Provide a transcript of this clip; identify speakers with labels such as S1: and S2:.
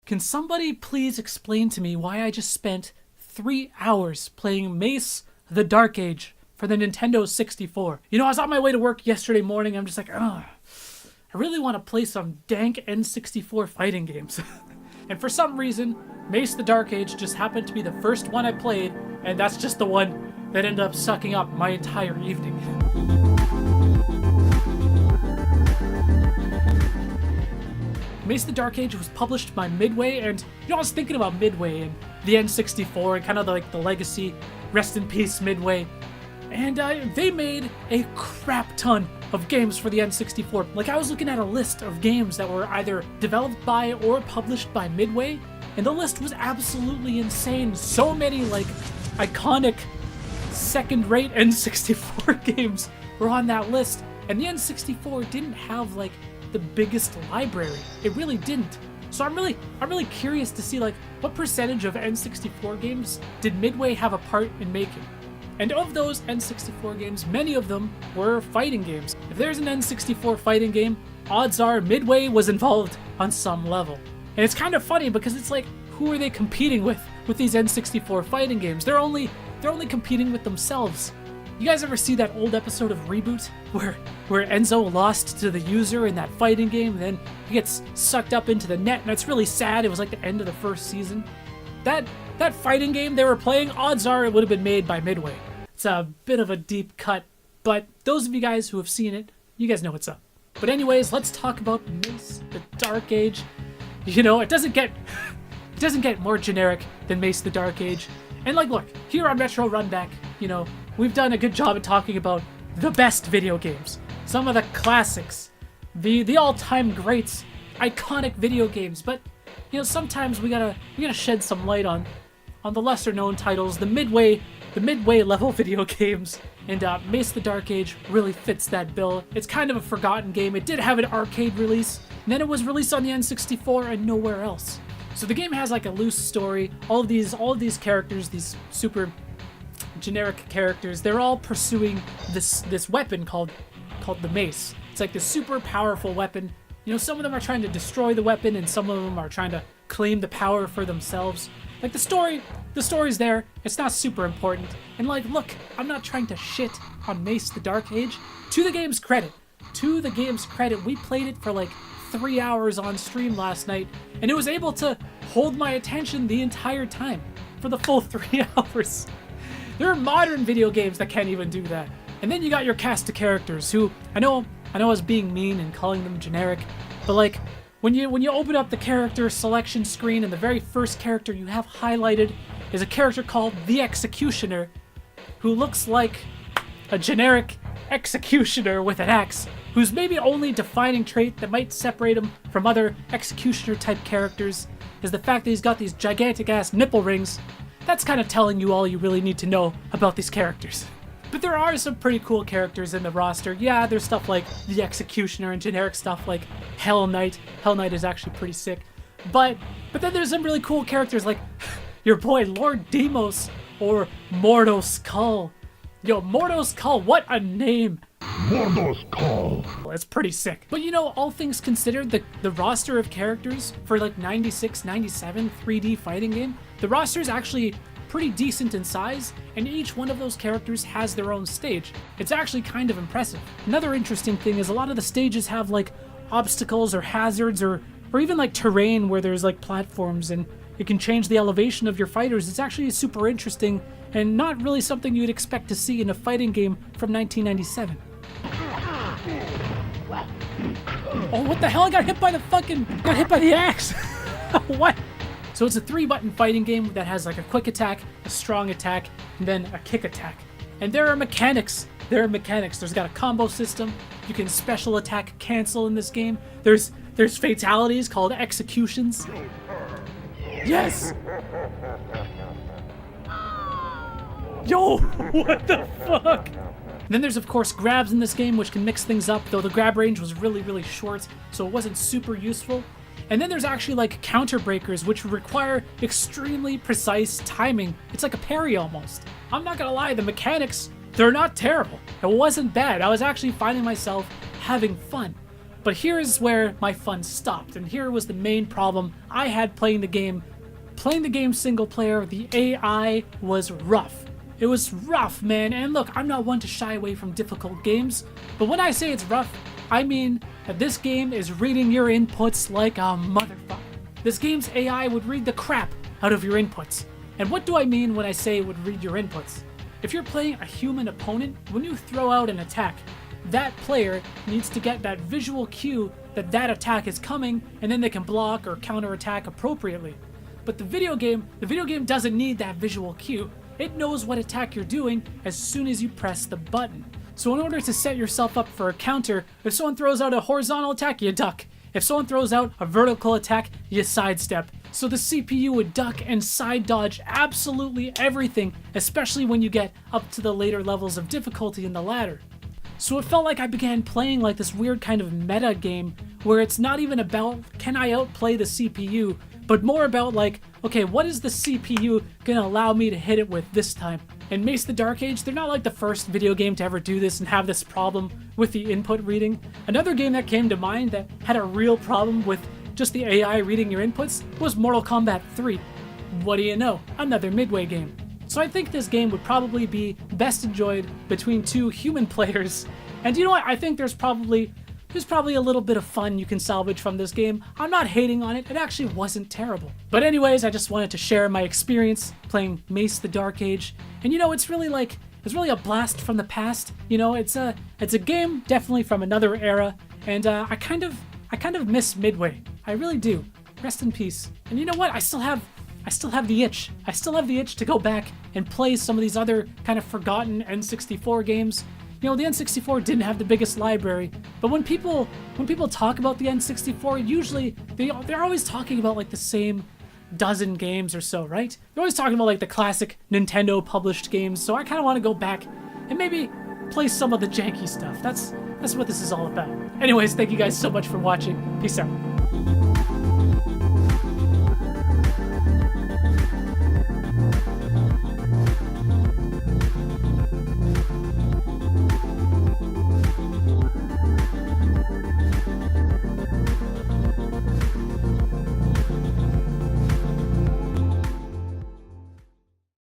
S1: Can somebody please explain to me why I just spent 3 hours playing MACE The Dark Age for the Nintendo 64? You know, I was on my way to work yesterday morning. I'm just like, I really want to play some dank N64 fighting games. And for some reason, MACE The Dark Age just happened to be the first one I played, and that's just the one that ended up sucking up my entire evening. MACE The Dark Age was published by Midway, and you know, I was thinking about Midway and the N64 and kind of like the legacy. Rest in peace, Midway. And they made a crap ton of games for the N64. Like, I was looking at a list of games that were either developed by or published by Midway, and the list was absolutely insane. So many, like, iconic second-rate N64 games were on that list, and the N64 didn't have, like, the biggest library. It really didn't. So I'm really curious to see, like, what percentage of N64 games did Midway have a part in making? And of those N64 games, many of them were fighting games. If there's an N64 fighting game, odds are Midway was involved on some level. And it's kind of funny because it's like, who are they competing with these N64 fighting games? They're only competing with themselves. You guys ever see that old episode of Reboot where Enzo lost to the user in that fighting game, and then he gets sucked up into the net, and it's really sad. It was like the end of the first season. That fighting game they were playing, odds are it would have been made by Midway. It's a bit of a deep cut, but those of you guys who have seen it, you guys know what's up. But anyways, let's talk about MACE The Dark Age. You know, it doesn't get more generic than MACE The Dark Age. And like, look, here on Retro Runback, you know, we've done a good job at talking about the best video games, some of the classics, the all-time greats, iconic video games. But you know, sometimes we gotta shed some light on the lesser-known titles, the midway level video games. And MACE The Dark Age really fits that bill. It's kind of a forgotten game. It did have an arcade release, and then it was released on the N64 and nowhere else. So the game has like a loose story. All of these characters, these super generic characters, they're all pursuing this weapon called the mace. It's like this super powerful weapon. You know, some of them are trying to destroy the weapon, and some of them are trying to claim the power for themselves. Like, the story's there. It's not super important. And like, look, I'm not trying to shit on MACE The Dark Age. To the game's credit, we played it for like 3 hours on stream last night, and it was able to hold my attention the entire time for the full 3 hours. There are modern video games that can't even do that. And then you got your cast of characters who, I know I was being mean and calling them generic, but like, when you open up the character selection screen, and the very first character you have highlighted is a character called the Executioner, who looks like a generic executioner with an axe, whose maybe only defining trait that might separate him from other executioner type characters is the fact that he's got these gigantic ass nipple rings. That's kind of telling you all you really need to know about these characters. But there are some pretty cool characters in the roster. Yeah, there's stuff like the Executioner and generic stuff like Hell Knight. Hell Knight is actually pretty sick. But then there's some really cool characters like your boy Lord Demos or Mordo Skull. Yo, Mordo Skull, what a name!
S2: Mordo Skull.
S1: It's pretty sick. But you know, all things considered, the roster of characters for like 96, 97 3D fighting game, the roster is actually pretty decent in size, and each one of those characters has their own stage. It's actually kind of impressive. Another interesting thing is a lot of the stages have like obstacles or hazards or even like terrain where there's like platforms, and it can change the elevation of your fighters. It's actually super interesting and not really something you'd expect to see in a fighting game from 1997. Oh, what the hell? I got hit by the axe. What? So it's a 3-button fighting game that has like a quick attack, a strong attack, and then a kick attack. And there are mechanics. There's got a combo system. You can special attack cancel in this game. There's fatalities called executions. Yes! Yo, what the fuck? And then there's of course grabs in this game, which can mix things up, though the grab range was really, really short, so it wasn't super useful. And then there's actually like counter breakers, which require extremely precise timing. It's like a parry almost. I'm not gonna lie, the mechanics, they're not terrible. It wasn't bad. I was actually finding myself having fun. But here is where my fun stopped, and here was the main problem I had playing the game. Playing the game single player, the AI was rough. It was rough, man, and look, I'm not one to shy away from difficult games, but when I say it's rough, I mean that this game is reading your inputs like a motherfucker. This game's AI would read the crap out of your inputs. And what do I mean when I say it would read your inputs? If you're playing a human opponent, when you throw out an attack, that player needs to get that visual cue that that attack is coming, and then they can block or counterattack appropriately. But the video game doesn't need that visual cue. It knows what attack you're doing as soon as you press the button. So in order to set yourself up for a counter, if someone throws out a horizontal attack, you duck. If someone throws out a vertical attack, you sidestep. So the CPU would duck and side dodge absolutely everything, especially when you get up to the later levels of difficulty in the ladder. So it felt like I began playing like this weird kind of meta game where it's not even about can I outplay the CPU, but more about like, okay, what is the CPU gonna allow me to hit it with this time? And MACE The Dark Age, they're not like the first video game to ever do this and have this problem with the input reading. Another game that came to mind that had a real problem with just the AI reading your inputs was Mortal Kombat 3. What do you know? Another Midway game. So I think this game would probably be best enjoyed between two human players. And you know what? I think there's probably a little bit of fun you can salvage from this game. I'm not hating on it. It actually wasn't terrible. But anyways, I just wanted to share my experience playing MACE The Dark Age. And you know, it's really a blast from the past. You know, it's a game definitely from another era. And I kind of miss Midway. I really do. Rest in peace. And you know what? I still have the itch. I still have the itch to go back and play some of these other kind of forgotten N64 games. You know, the N64 didn't have the biggest library, but when people talk about the N64, usually they're always talking about like the same dozen games or so, right? They're always talking about like the classic Nintendo published games, so I kind of want to go back and maybe play some of the janky stuff. That's what this is all about. Anyways, thank you guys so much for watching. Peace out.